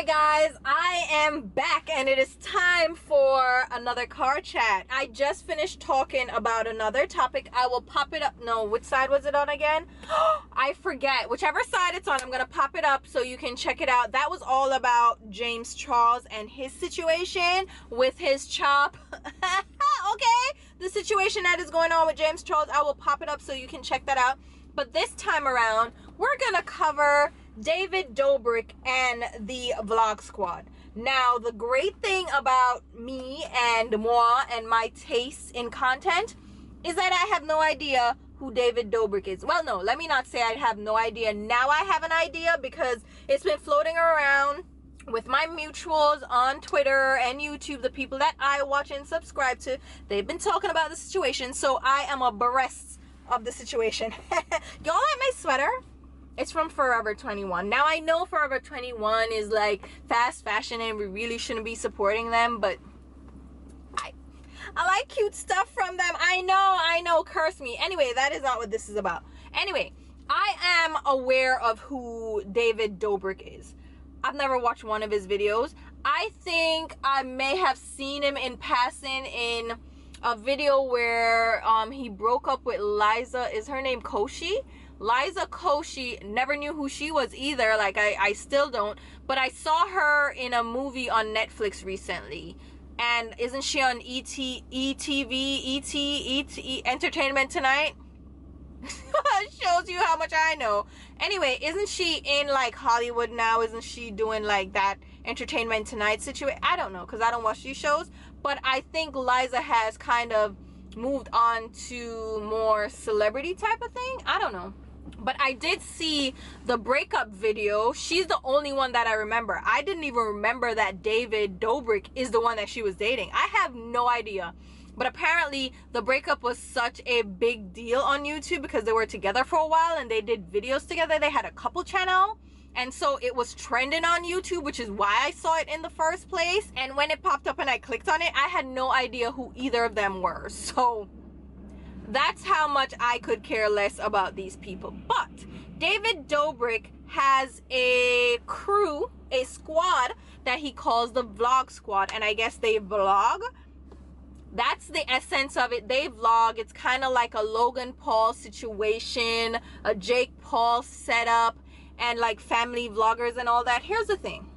Hi guys, I am back and it is time for another car chat. I just finished talking about another topic. I will pop it up. No, which side was it on again? I forget. Whichever side it's on, I'm going to pop it up so you can check it out. That was all about James Charles and his situation with his chop. Okay, the situation that is going on with James Charles, I will pop it up so you can check that out. But this time around, we're going to cover David Dobrik and the Vlog Squad. Now, the great thing about me and moi and my tastes in content is that I have no idea who David Dobrik is. Well, no, let me not say I have no idea. Now I have an idea because it's been floating around with my mutuals on Twitter and YouTube, the people that I watch and subscribe to. They've been talking about the situation, so I am abreast of the situation. Y'all like my sweater? It's from Forever 21. Now I know Forever 21 is like fast fashion and we really shouldn't be supporting them, but I like cute stuff from them. I know, curse me. Anyway, that is not what this is about. Anyway, I am aware of who David Dobrik is. I've never watched one of his videos. I think I may have seen him in passing in a video where he broke up with Liza. Is her name Koshy? Liza Koshy. Never knew who she was either. Like I still don't. But I saw her in a movie on Netflix recently. And isn't she on Entertainment Tonight? Shows you how much I know. Anyway, isn't she in like Hollywood now? Isn't she doing like that Entertainment Tonight situation? I don't know because I don't watch these shows. But I think Liza has kind of moved on to more celebrity type of thing. I don't know. But I did see the breakup video. She's the only one that I remember. I didn't even remember that David Dobrik is the one that she was dating. I have no idea. But apparently the breakup was such a big deal on YouTube because they were together for a while and they did videos together. They had a couple channel. And so it was trending on YouTube, which is why I saw it in the first place. And when it popped up and I clicked on it, I had no idea who either of them were. So that's how much I could care less about these people. But David Dobrik has a crew, a squad that he calls the Vlog Squad. And I guess they vlog. That's the essence of it. They vlog. It's kind of like a Logan Paul situation, a Jake Paul setup, and like family vloggers and all that. Here's the thing.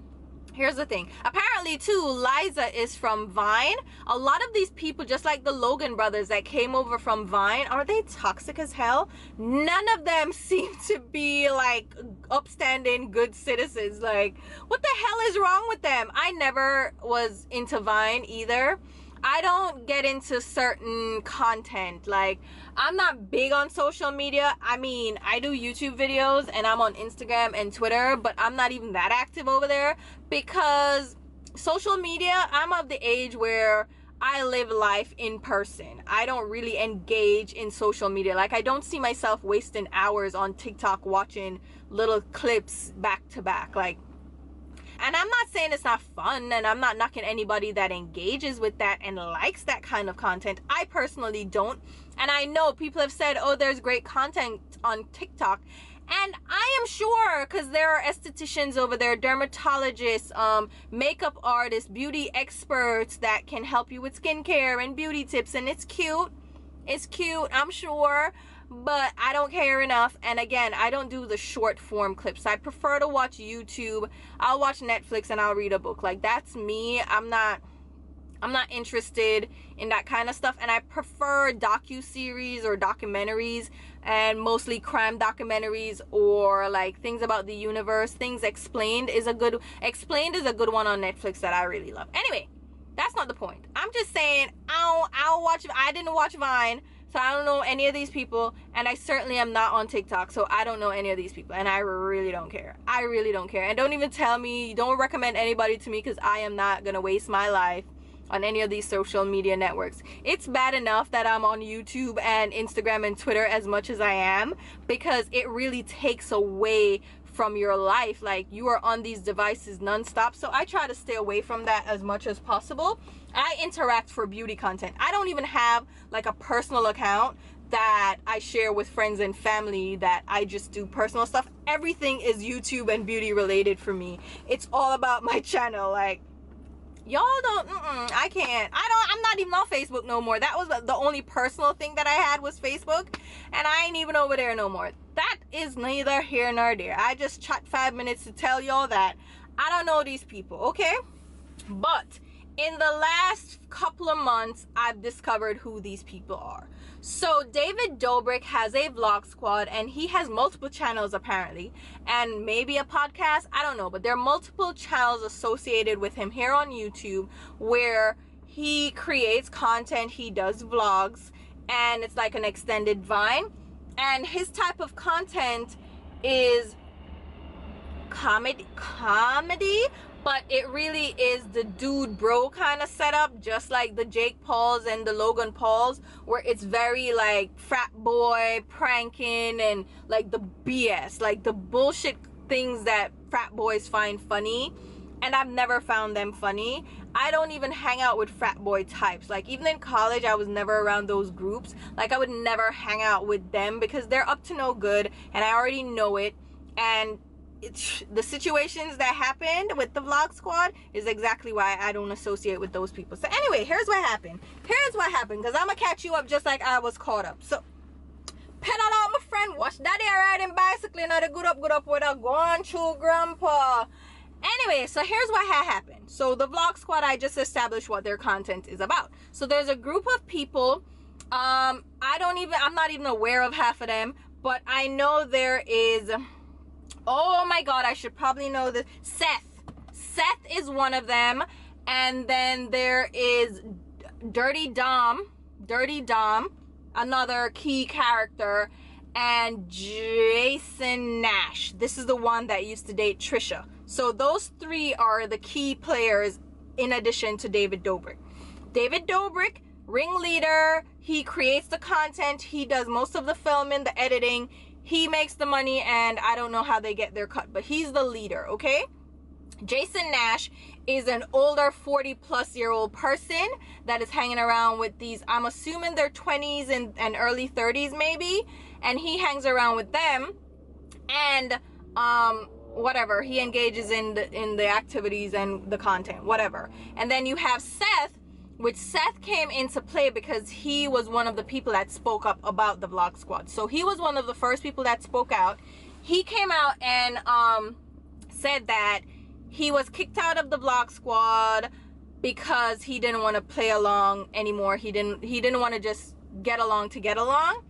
Apparently too, Liza is from Vine. A lot of these people, just like the Logan brothers that came over from Vine, are they toxic as hell? None of them seem to be like upstanding good citizens. Like, what the hell is wrong with them? I never was into Vine either. I don't get into certain content. Like, I'm not big on social media. I mean, I do YouTube videos and I'm on Instagram and Twitter, but I'm not even that active over there because social media, I'm of the age where I live life in person. I don't really engage in social media. Like, I don't see myself wasting hours on TikTok watching little clips back to back. Like, and I'm not saying it's not fun, and I'm not knocking anybody that engages with that and likes that kind of content. I personally don't. And I know people have said, oh, there's great content on TikTok. And I am sure, because there are estheticians over there, dermatologists, makeup artists, beauty experts that can help you with skincare and beauty tips. And it's cute. It's cute, I'm sure. But I don't care enough. And again, I don't do the short form clips. I prefer to watch YouTube. I'll watch Netflix and I'll read a book. Like, that's me. I'm not interested in that kind of stuff. And I prefer docu-series or documentaries, and mostly crime documentaries or like things about the universe. Things Explained is a good one on Netflix that I really love. Anyway, that's not the point. I'm just saying I didn't watch Vine. So I don't know any of these people, and I certainly am not on TikTok, so I don't know any of these people, and I really don't care. I really don't care. And don't even tell me, don't recommend anybody to me, because I am not going to waste my life on any of these social media networks. It's bad enough that I'm on YouTube and Instagram and Twitter as much as I am, because it really takes away from your life. Like, you are on these devices nonstop. So I try to stay away from that as much as possible. I interact for beauty content. I don't even have like a personal account that I share with friends and family, that I just do personal stuff. Everything is YouTube and beauty related for me. It's all about my channel. Like, y'all don't, I can't. I'm not even on Facebook no more. That was the only personal thing that I had, was Facebook, and I ain't even over there no more. That is neither here nor there. I just chat 5 minutes to tell y'all that I don't know these people, okay? But in the last couple of months, I've discovered who these people are. So David Dobrik has a vlog squad, and he has multiple channels apparently, and maybe a podcast, I don't know, but there are multiple channels associated with him here on YouTube where he creates content. He does vlogs, and it's like an extended Vine, and his type of content is comedy, but it really is the dude bro kind of setup, just like the Jake Pauls and the Logan Pauls, where it's very like frat boy pranking and like the BS, like the bullshit things that frat boys find funny. And I've never found them funny. I don't even hang out with frat boy types. Like, even in college, I was never around those groups. Like, I would never hang out with them because they're up to no good, and I already know it. And the situations that happened with the vlog squad is exactly why I don't associate with those people. So anyway, here's what happened. Because I'm gonna catch you up just like I was caught up. So pedal out, my friend. Watch daddy riding bicycle, you know, the good up with a going through grandpa. Anyway, so here's what happened. So the vlog squad, I just established what their content is about. So there's a group of people, I'm not even aware of half of them, but I know there is, oh my god, I should probably know this. Seth is one of them. And then there is Dirty Dom, another key character, and Jason Nash. This is the one that used to date Trisha. So those three are the key players in addition to David Dobrik. David Dobrik, ringleader, he creates the content, he does most of the filming, the editing, he makes the money, and I don't know how they get their cut, but he's the leader, okay? Jason Nash is an older 40-plus-year-old person that is hanging around with these, I'm assuming they're 20s and early 30s maybe, and he hangs around with them, and whatever, he engages in the activities and the content, whatever. And then you have Seth, which Seth came into play because he was one of the people that spoke up about the vlog squad. So he was one of the first people that spoke out. He came out and said that he was kicked out of the vlog squad because he didn't want to play along anymore. He didn't want to just get along to get along,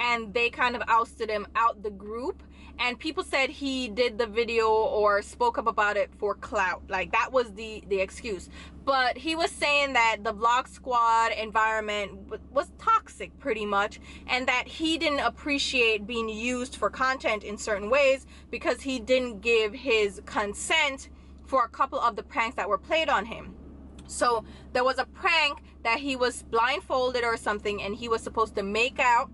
and they kind of ousted him out the group. And people said he did the video or spoke up about it for clout. Like, that was the excuse. But he was saying that the vlog squad environment was toxic pretty much, and that he didn't appreciate being used for content in certain ways because he didn't give his consent for a couple of the pranks that were played on him. So there was a prank that he was blindfolded or something, and he was supposed to make out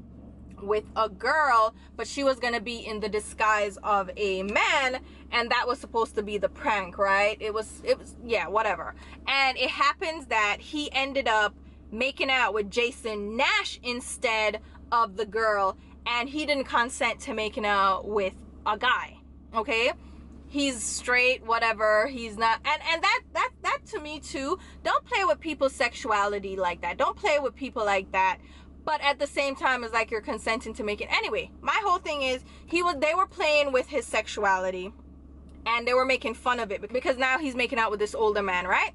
with a girl, but she was gonna be in the disguise of a man, and that was supposed to be the prank, right? It was yeah, whatever. And it happens that he ended up making out with Jason Nash instead of the girl, and he didn't consent to making out with a guy, okay? He's straight, whatever, he's not, and that to me too, don't play with people's sexuality like that. Don't play with people like that. But at the same time, it's like you're consenting to make it. Anyway, my whole thing is, they were playing with his sexuality, and they were making fun of it because now he's making out with this older man, right?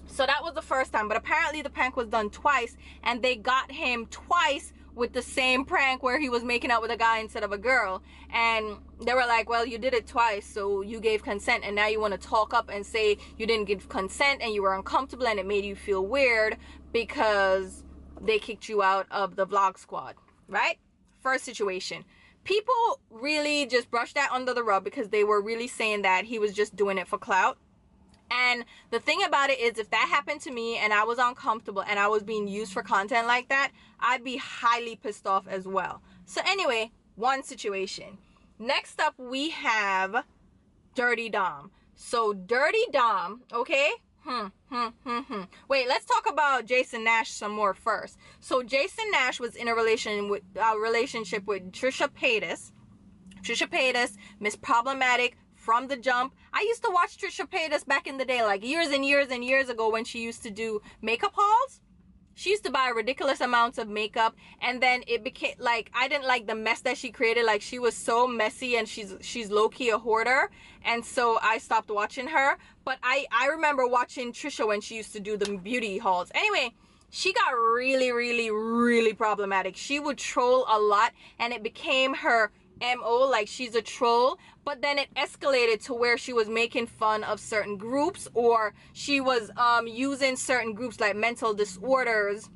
So that was the first time, but apparently the prank was done twice, and they got him twice with the same prank where he was making out with a guy instead of a girl. And they were like, well, you did it twice, so you gave consent, and now you want to talk up and say you didn't give consent and you were uncomfortable and it made you feel weird because they kicked you out of the vlog squad, right? First situation. People really just brushed that under the rug because they were really saying that he was just doing it for clout. And the thing about it is, if that happened to me and I was uncomfortable and I was being used for content like that, I'd be highly pissed off as well. So anyway, one situation. Next up, we have Dirty Dom. So Dirty Dom, okay? Wait, let's talk about Jason Nash some more first. So Jason Nash was in a relationship with Trisha Paytas. Trisha Paytas, Miss Problematic from the jump. I used to watch Trisha Paytas back in the day, like years and years and years ago, when she used to do makeup hauls. She used to buy ridiculous amounts of makeup, and then it became like, I didn't like the mess that she created. Like, she was so messy, and she's low-key a hoarder, and so I stopped watching her. But I remember watching Trisha when she used to do the beauty hauls. Anyway, she got really problematic. She would troll a lot, and it became her MO, like she's a troll. But then it escalated to where she was making fun of certain groups, or she was using certain groups like mental disorders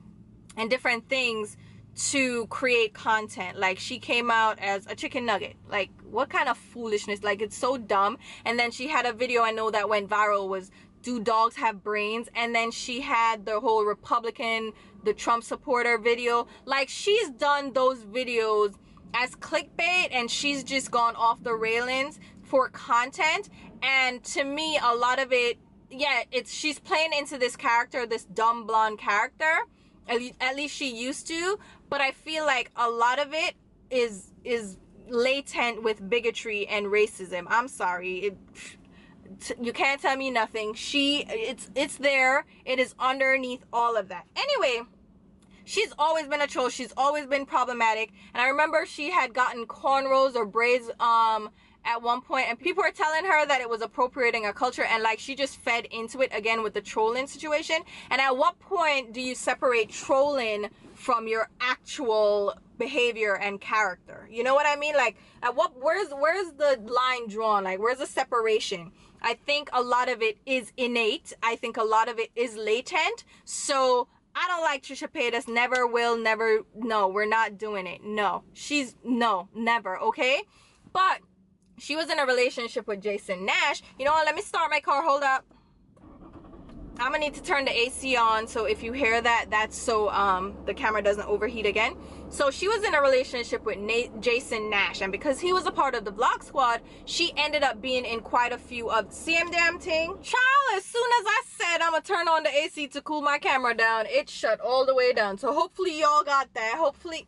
and different things to create content. Like, she came out as a chicken nugget. Like, what kind of foolishness? Like, it's so dumb. And then she had a video I know that went viral, was do dogs have brains? And then she had the whole Republican, the Trump supporter video. Like, she's done those videos as clickbait, and she's just gone off the railings for content. And to me, a lot of it, yeah, she's playing into this character, this dumb blonde character. At least she used to. But I feel like a lot of it is latent with bigotry and racism. I'm sorry, you can't tell me nothing. It's there. It is underneath all of that. Anyway, she's always been a troll. She's always been problematic. And I remember she had gotten cornrows or braids at one point, and people were telling her that it was appropriating a culture, and like, she just fed into it again with the trolling situation. And at what point do you separate trolling from your actual behavior and character? You know what I mean? Like, at where's the line drawn? Like, where's the separation? I think a lot of it is innate. I think a lot of it is latent. So I don't like Trisha Paytas. Never will, never. No, we're not doing it. No, no, never. Okay. But she was in a relationship with Jason Nash. You know what? Let me start my car. Hold up. I'm gonna need to turn the AC on, so if you hear that, that's so the camera doesn't overheat again. So she was in a relationship with Jason Nash, and because he was a part of the Vlog Squad, she ended up being in quite a few of same damn thing. Child, as soon as I said I'm gonna turn on the AC to cool my camera down, it shut all the way down. So hopefully y'all got that. Hopefully,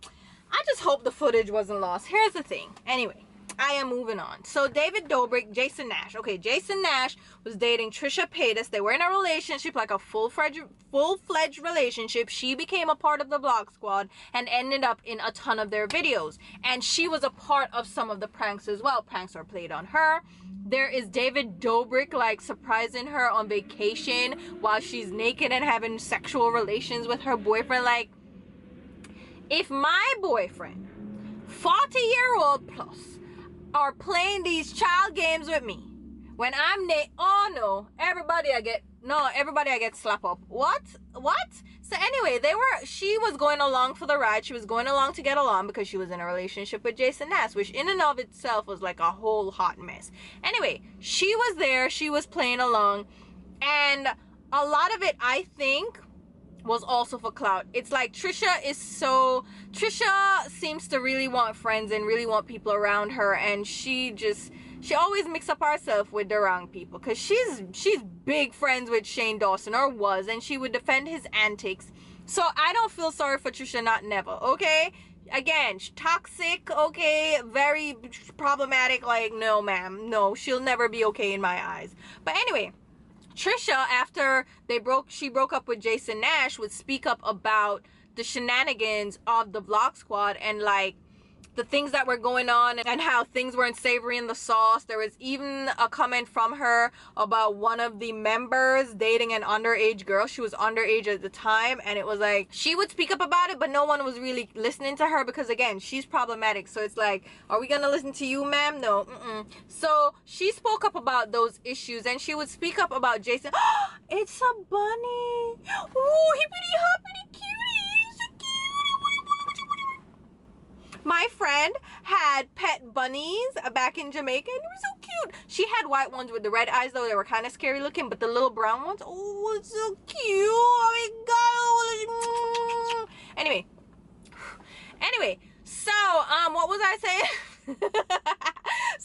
I just hope the footage wasn't lost. Here's the thing. Anyway, I am moving on. So David Dobrik, Jason Nash. Okay, Jason Nash was dating Trisha Paytas. They were in a relationship, like a full-fledged relationship. She became a part of the Vlog Squad and ended up in a ton of their videos. And she was a part of some of the pranks as well. Pranks are played on her. There is David Dobrik, like, surprising her on vacation while she's naked and having sexual relations with her boyfriend. Like, if my boyfriend, 40-year-old plus, are playing these child games with me when I'm oh no, everybody I get slap up. What? So anyway, she was going along for the ride. She was going along to get along because she was in a relationship with Jason Nash, which in and of itself was like a whole hot mess. Anyway, she was there, she was playing along, and a lot of it, I think, was also for clout. It's like Trisha seems to really want friends and really want people around her, and she always mix up herself with the wrong people, because she's big friends with Shane Dawson, or was, and she would defend his antics. So I don't feel sorry for Trisha, not never, okay? Again, toxic, okay, very problematic, like, no ma'am, no, she'll never be okay in my eyes. But anyway, Trisha, after she broke up with Jason Nash, would speak up about the shenanigans of the Vlog Squad and like the things that were going on and how things weren't savory in the sauce. There was even a comment from her about one of the members dating an underage girl. She was underage at the time, and it was like she would speak up about it, but no one was really listening to her because, again, she's problematic. So it's like, are we gonna listen to you, ma'am? No. So she spoke up about those issues, and she would speak up about Jason. It's a bunny. Ooh, hippity hoppity cutie. My friend had pet bunnies back in Jamaica, and they were so cute. She had white ones with the red eyes, though. They were kind of scary looking, but the little brown ones, oh, it's so cute. Oh my God. Anyway, so, what was I saying?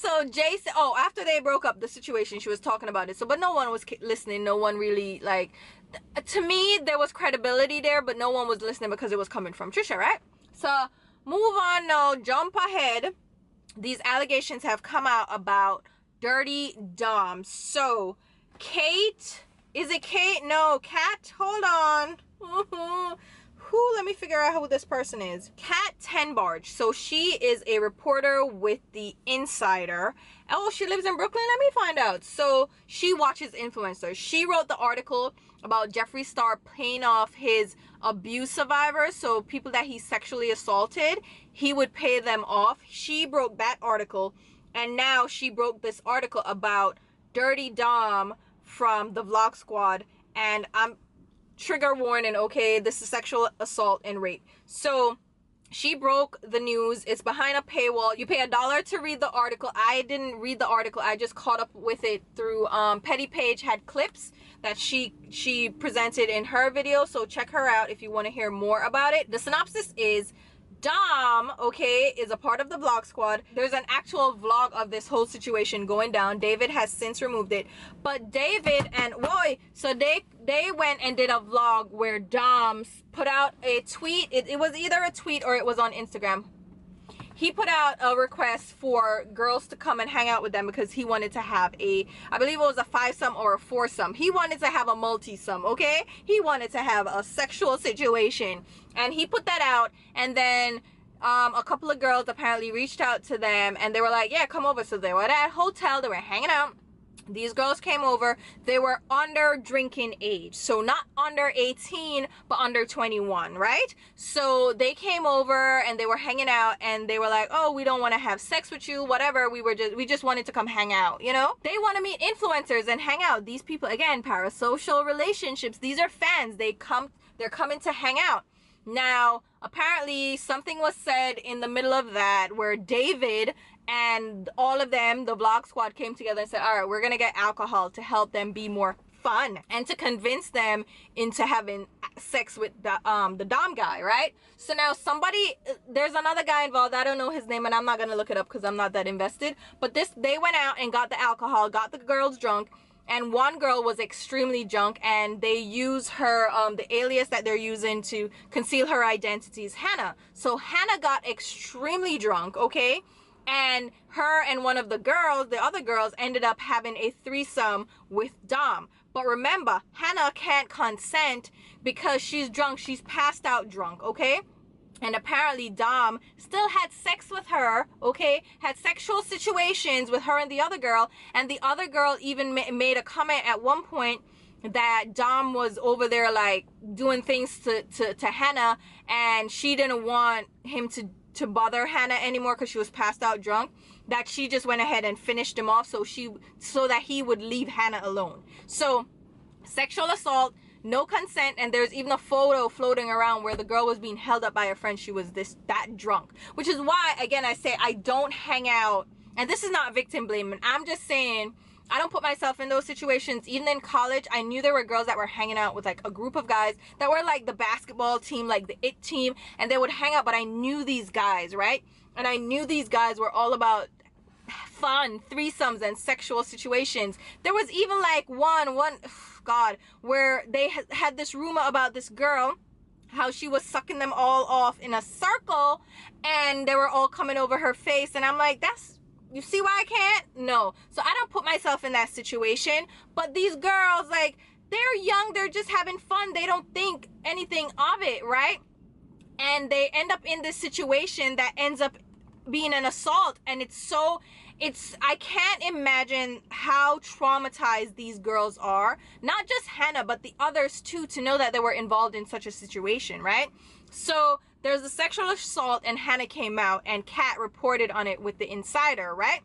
So Jason, oh, after they broke up the situation, she was talking about it. So, but no one was listening. No one really, like, to me, there was credibility there, but no one was listening because it was coming from Trisha, right? So, move on now, jump ahead. These allegations have come out about Dirty Dom. So, Kate, is it Kate? No, Kat, hold on. Let me figure out who this person is. Kat Tenbarge. So she is a reporter with the Insider. Oh, she lives in Brooklyn? Let me find out. So she watches influencers. She wrote the article about Jeffree Star paying off his abuse survivors. So people that he sexually assaulted, he would pay them off. She broke that article. And now she broke this article about Dirty Dom from the Vlog Squad. And I'm trigger warning, okay, this is sexual assault and rape. So she broke the news. It's behind a paywall. You pay $1 to read the article. I didn't read the article. I just caught up with it through Petty Page had clips that she presented in her video, so check her out if you want to hear more about it. The synopsis is Dom, okay, is a part of the Vlog Squad. There's an actual vlog of this whole situation going down. David has since removed it. But David and Roy, so they went and did a vlog where Dom put out a tweet. It was either a tweet or it was on Instagram. He put out a request for girls to come and hang out with them because he wanted to have a, I believe it was a 5-some or a 4-some. He wanted to have a multi-some, okay? He wanted to have a sexual situation. And he put that out, and then a couple of girls apparently reached out to them, and they were like, yeah, come over. So they were at a hotel, they were hanging out. These girls came over. They were under drinking age, so not under 18 but under 21, right? So they came over and they were hanging out, and they were like, oh, we don't want to have sex with you, whatever. We just wanted to come hang out, you know? They want to meet influencers and hang out. These people, again, parasocial relationships. These are fans. They're coming to hang out. Now, apparently something was said in the middle of that where David and all of them, the Vlog Squad, came together and said, all right, we're gonna get alcohol to help them be more fun and to convince them into having sex with the Dom guy, right? So now there's another guy involved. I don't know his name, and I'm not gonna look it up because I'm not that invested. But they went out and got the alcohol, got the girls drunk, and one girl was extremely drunk, and they use her, the alias that they're using to conceal her identity is Hannah. So Hannah got extremely drunk, okay? And her and one of the girls, the other girls, ended up having a threesome with Dom. But remember, Hannah can't consent because she's drunk. She's passed out drunk, okay? And apparently Dom still had sex with her, okay? Had sexual situations with her and the other girl. And the other girl even made a comment at one point that Dom was over there like doing things to Hannah, and she didn't want him to bother Hannah anymore because she was passed out drunk, that she just went ahead and finished him off so that he would leave Hannah alone. So sexual assault, no consent, and there's even a photo floating around where the girl was being held up by a friend. She was that drunk, which is why, again, I say I don't hang out, and this is not victim blaming. I'm just saying I don't put myself in those situations. Even in college, I knew there were girls that were hanging out with like a group of guys that were like the basketball team, like the IT team, and they would hang out, but I knew these guys, right? And I knew these guys were all about fun, threesomes, and sexual situations. There was even like one, God, where they had this rumor about this girl, how she was sucking them all off in a circle, and they were all coming over her face, and I'm like, you see why I can't? No. So I don't put myself in that situation. But these girls, like, they're young. They're just having fun. They don't think anything of it, right? And they end up in this situation that ends up being an assault. And I can't imagine how traumatized these girls are. Not just Hannah, but the others too, to know that they were involved in such a situation, right? So there's a sexual assault, and Hannah came out, and Kat reported on it with the Insider, right?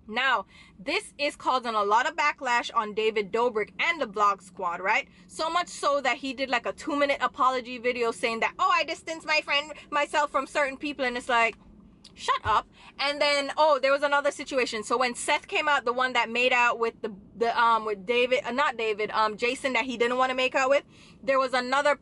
Now, this is causing a lot of backlash on David Dobrik and the Vlog Squad, right? So much so that he did like a 2-minute apology video saying that, oh, I distanced myself from certain people, and it's like, shut up. And then, oh, there was another situation. So when Seth came out, the one that made out with with David, Jason, that he didn't want to make out with, there was another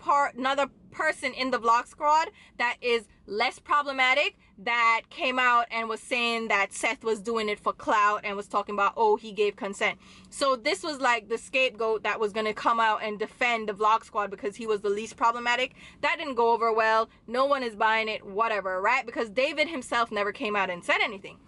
person in the vlog squad that is less problematic that came out and was saying that Seth was doing it for clout and was talking about, oh, he gave consent. So this was like the scapegoat that was going to come out and defend the vlog squad because he was the least problematic. That didn't go over well. No one is buying it, whatever, right? Because David himself never came out and said anything.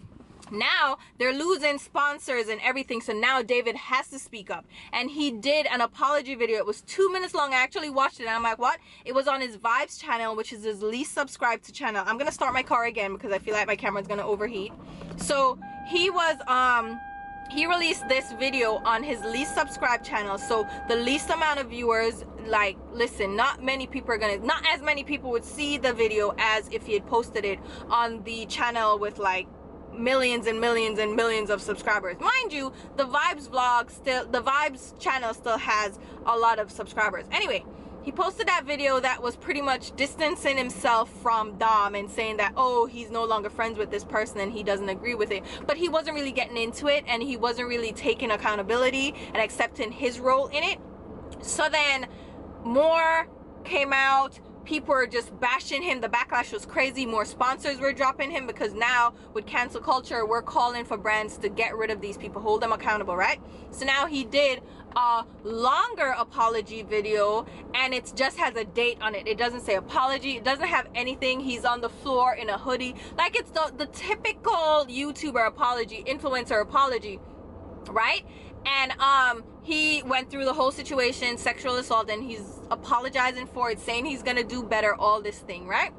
Now they're losing sponsors and everything, so now David has to speak up, and he did an apology video. It was 2 minutes long. I actually watched it and I'm like, what? It was on his Vibes channel, which is his least subscribed to channel. I'm gonna start my car again because I feel like my camera's gonna overheat. So he was he released this video on his least subscribed channel, so the least amount of viewers. Like, listen, not many people are gonna, not as many people would see the video as if he had posted it on the channel with like millions and millions and millions of subscribers. Mind you, the Vibes channel still has a lot of subscribers. Anyway, he posted that video that was pretty much distancing himself from Dom and saying that, oh, he's no longer friends with this person and he doesn't agree with it. But he wasn't really getting into it, and he wasn't really taking accountability and accepting his role in it. So then more came out. People were just bashing him. The backlash was crazy. More sponsors were dropping him because now with cancel culture, we're calling for brands to get rid of these people, hold them accountable, right? So now he did a longer apology video, and it just has a date on it. It doesn't say apology. It doesn't have anything. He's on the floor in a hoodie. Like, it's the typical YouTuber apology, influencer apology, right? And he went through the whole situation, sexual assault, and he's apologizing for it, saying he's gonna do better, all this thing, right?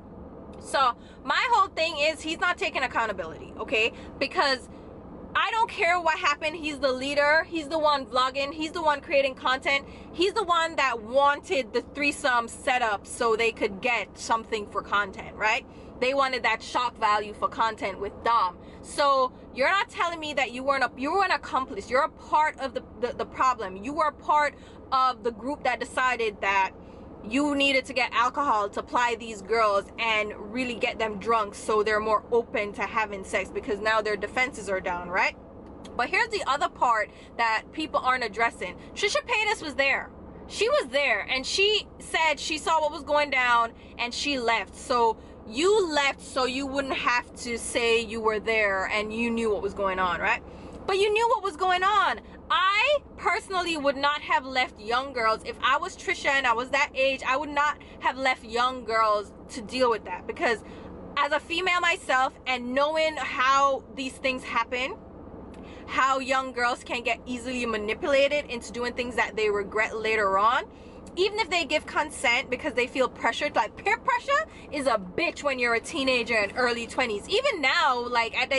So my whole thing is he's not taking accountability, okay? Because I don't care what happened. He's the leader. He's the one vlogging. He's the one creating content. He's the one that wanted the threesome set up so they could get something for content, right? They wanted that shock value for content with Dom. So you're not telling me that you were an accomplice. You're a part of the problem. You were a part of the group that decided that you needed to get alcohol to ply these girls and really get them drunk so they're more open to having sex because now their defenses are down, right? But here's the other part that people aren't addressing. Trisha Paytas was there. She was there, and she said she saw what was going down and she left. So you left so you wouldn't have to say you were there and you knew what was going on, right? But you knew what was going on. I personally would not have left young girls. If I was Trisha and I was that age, I would not have left young girls to deal with that, because as a female myself and knowing how these things happen, how young girls can get easily manipulated into doing things that they regret later on, even if they give consent because they feel pressured. Like, peer pressure is a bitch when you're a teenager in early 20s. Even now, like at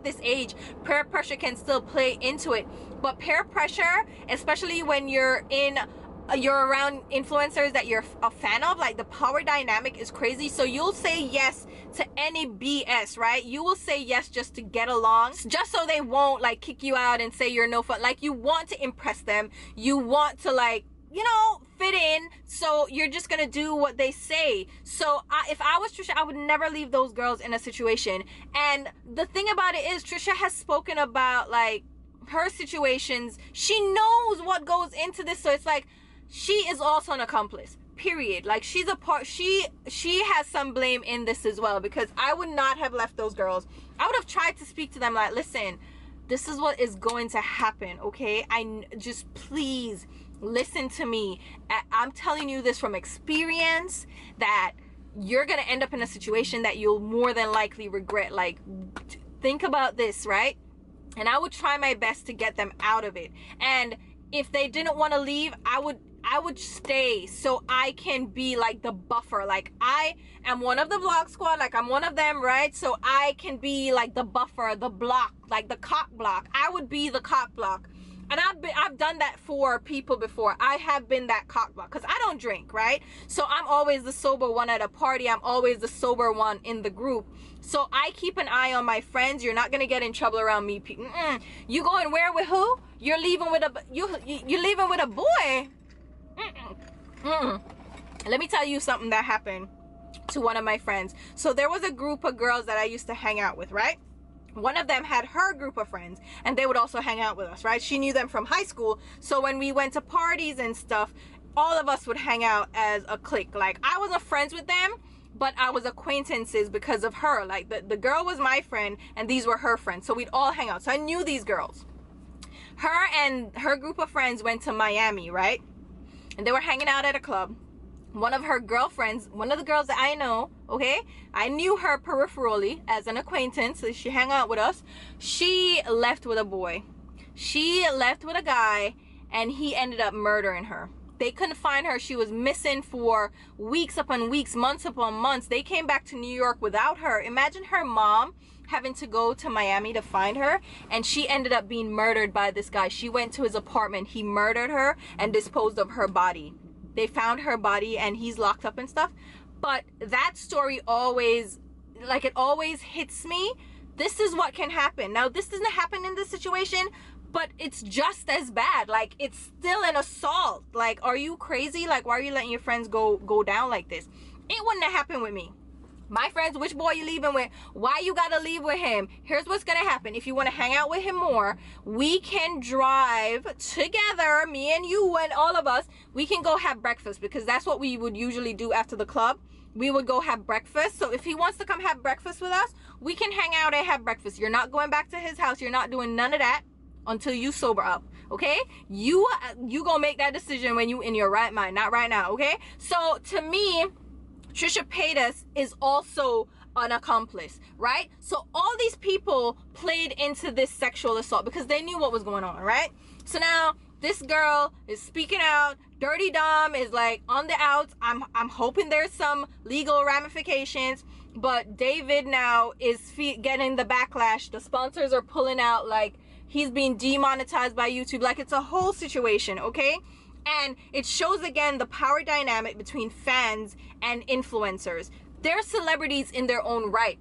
this age, peer pressure can still play into it. But peer pressure, especially when you're around influencers that you're a fan of, like, the power dynamic is crazy. So you'll say yes to any BS, right? You will say yes just to get along, just so they won't like kick you out and say you're no fun. Like, you want to impress them. You want to, like, you know, fit in, so you're just gonna do what they say. So if I was Trisha, I would never leave those girls in a situation. And the thing about it is, Trisha has spoken about like her situations. She knows what goes into this, so it's like she is also an accomplice, period. Like, she's a part, she has some blame in this as well, because I would not have left those girls. I would have tried to speak to them like, listen, this is what is going to happen, okay? Just please listen to me. I'm telling you this from experience, that you're gonna end up in a situation that you'll more than likely regret. Like, think about this, right? And I would try my best to get them out of it. And if they didn't want to leave, I would stay so I can be like the buffer. Like, I am one of the vlog squad, like I'm one of them, right? So I can be like the buffer, the block, like the cock block. I would be the cock block. And I've done that for people before. I have been that cock block because I don't drink, right? So I'm always the sober one at a party. I'm always the sober one in the group. So I keep an eye on my friends. You're not gonna get in trouble around me. You going where with who? You're leaving with you're leaving with a boy? Let me tell you something that happened to one of my friends. So there was a group of girls that I used to hang out with, right? One of them had her group of friends, and they would also hang out with us, right? She knew them from high school. So when we went to parties and stuff, all of us would hang out as a clique. Like, I wasn't friends with them, but I was acquaintances because of her. Like, the girl was my friend and these were her friends, so we'd all hang out. So I knew these girls. Her and her group of friends went to Miami, right? And they were hanging out at a club. One of her girlfriends, one of the girls that I know, okay, I knew her peripherally as an acquaintance, so she hung out with us. She left with a boy. She left with a guy, and he ended up murdering her. They couldn't find her. She was missing for weeks upon weeks, months upon months. They came back to New York without her. Imagine her mom having to go to Miami to find her, and she ended up being murdered by this guy. She went to his apartment. He murdered her and disposed of her body. They found her body and he's locked up and stuff. But that story always, like, it always hits me. This is what can happen. Now, this doesn't happen in this situation, but it's just as bad. Like, it's still an assault. Like, are you crazy? Like, why are you letting your friends go down like this? It wouldn't have happened with me. My friends, which boy you leaving with? Why you gotta leave with him? Here's what's gonna happen. If you want to hang out with him more, we can drive together, me and you and all of us. We can go have breakfast, because that's what we would usually do after the club. We would go have breakfast. So if he wants to come have breakfast with us, we can hang out and have breakfast. You're not going back to his house. You're not doing none of that until you sober up, okay? You gonna make that decision when you in your right mind, not right now, okay? So to me, Trisha Paytas is also an accomplice, right? So all these people played into this sexual assault because they knew what was going on, right? So now this girl is speaking out. Dirty Dom is like on the outs. I'm hoping there's some legal ramifications, but David now is getting the backlash. The sponsors are pulling out, like, he's being demonetized by YouTube. Like, it's a whole situation, okay? And it shows again the power dynamic between fans and influencers. They're celebrities in their own right,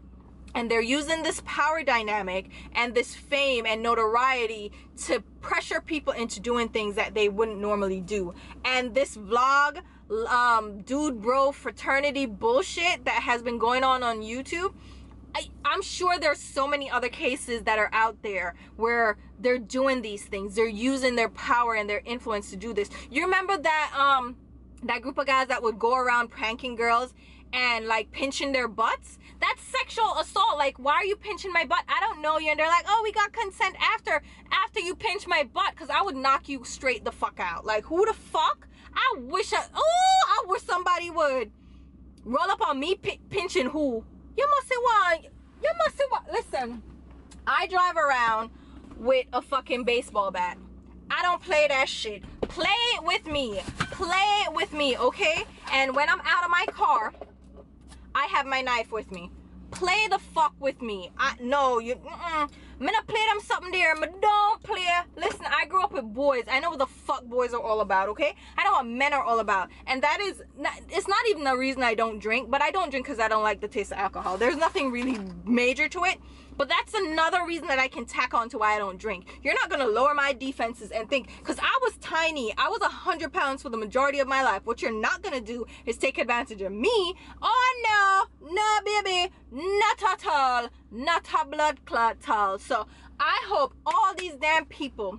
and they're using this power dynamic and this fame and notoriety to pressure people into doing things that they wouldn't normally do. And this vlog, dude bro fraternity bullshit that has been going on YouTube, I'm sure there's so many other cases that are out there where they're doing these things. They're using their power and their influence to do this. You remember that that group of guys that would go around pranking girls and like pinching their butts? That's sexual assault. Like, why are you pinching my butt? I don't know you. And they're like, oh, we got consent after you pinch my butt, because I would knock you straight the fuck out. Like, who the fuck? I wish somebody would roll up on me pinching who? You must say what? Listen, I drive around with a fucking baseball bat. I don't play that shit. Play it with me. Play it with me, okay? And when I'm out of my car, I have my knife with me. Play the fuck with me. I'm gonna play them something there, but don't play. Listen, I grew up with boys. I know what the fuck boys are all about, okay? I know what men are all about. And that is, it's not even the reason I don't drink, but I don't drink because I don't like the taste of alcohol. There's nothing really major to it. But that's another reason that I can tack on to why I don't drink. You're not gonna lower my defenses and think, because I was tiny. I was 100 pounds for the majority of my life. What you're not gonna do is take advantage of me. Oh no, baby, not at all. Not a blood clot at all. So I hope all these damn people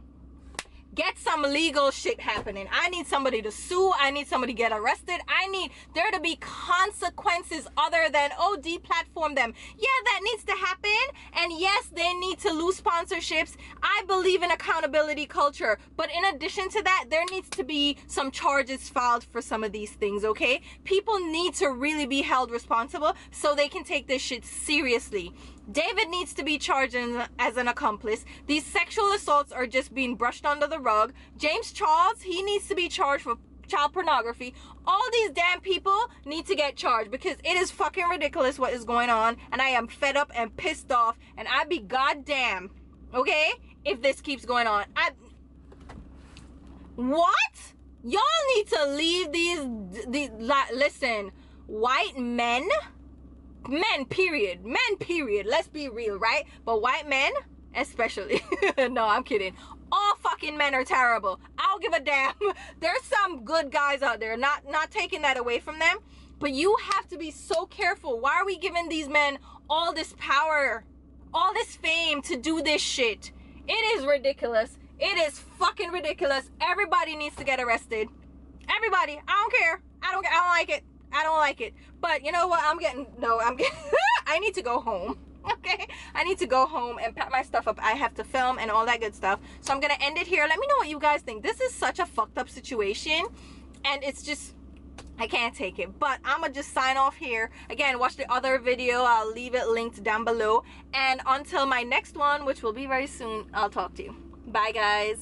get some legal shit happening. I need somebody to sue. I need somebody to get arrested. I need there to be consequences other than, oh, deplatform them. Yeah, that needs to happen. And yes, they need to lose sponsorships. I believe in accountability culture. But in addition to that, there needs to be some charges filed for some of these things, okay? People need to really be held responsible so they can take this shit seriously. David needs to be charged as an accomplice. These sexual assaults are just being brushed under the rug. James Charles, he needs to be charged for child pornography. All these damn people need to get charged because it is fucking ridiculous what is going on, and I am fed up and pissed off, and I'd be goddamn, okay, if this keeps going on. What? Y'all need to leave these listen, white men, period, let's be real, right? But white men especially no, I'm kidding. All fucking men are terrible. I don't give a damn. There's some good guys out there, not taking that away from them, but you have to be so careful. Why are we giving these men all this power, all this fame to do this shit? It is ridiculous. It is fucking ridiculous. Everybody needs to get arrested. Everybody, I don't care. I don't like it. I don't like it. But you know what? I'm getting I need to go home. Okay, I need to go home and pack my stuff up. I have to film and all that good stuff. So I'm gonna end it here. Let me know what you guys think. This is such a fucked up situation, and it's just, I can't take it. But I'm gonna just sign off here. Again, watch the other video. I'll leave it linked down below. And until my next one, which will be very soon, I'll talk to you. Bye, guys.